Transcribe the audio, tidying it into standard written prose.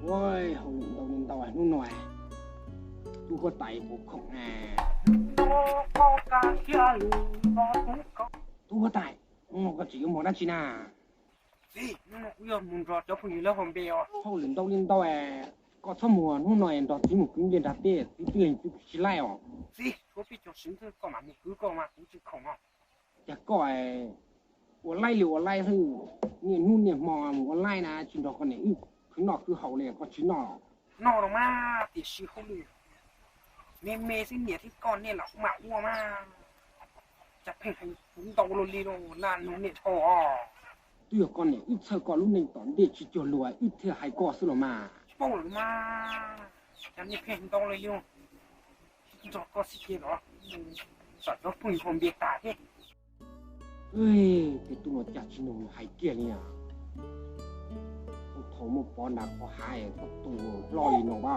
ôi hầu lĩnh đầuนู่นหน่อยดูก็ไต่บุกของแอดูก็ไต่ก็只有冇得錢啊Ui, muốn rót cho phụ nữ là hồng bèo. hầu lĩnh đầu có thâm mùaนู่นหน่อยดอกที่หมูกุ้งเดือดดัดเด็ดที่เตือนที่ชิไล่อ๋อ Gì, có biết cho xin thôi, có mà mình cứ có mà cũng chứ không à. อยากก่อยหัวไล่หรือหัวไล่คือเนี่ยนู่นเนี่ยมอหัวไล่นะชิ้นดอกกันเนี่ยคือนอกคือเขาเลยก็ชิ้นนอก Nó đâu mà, thì sư không được. Mê xin nhẹ thì con nên là mà ua mà. Chắc phải hành cũng tàu luôn đi đâu, là nó nè thò. ตัวก่อนเนี่ยเธอก่อนรุ่นหนึ่งตอนเด็กชิจรวยเธอหายก่อสุดมา Bố mà, chẳng như phải hành tàu lên luôn. Cho có sĩ kia đó. Sợ nó phùi hồn biệt tả thế. เอ้ยแต่ตัวจัดชิโนหายเกียร์เนี่ยโถมปอนดักพอหายก็ตัวลอยหนอบ้า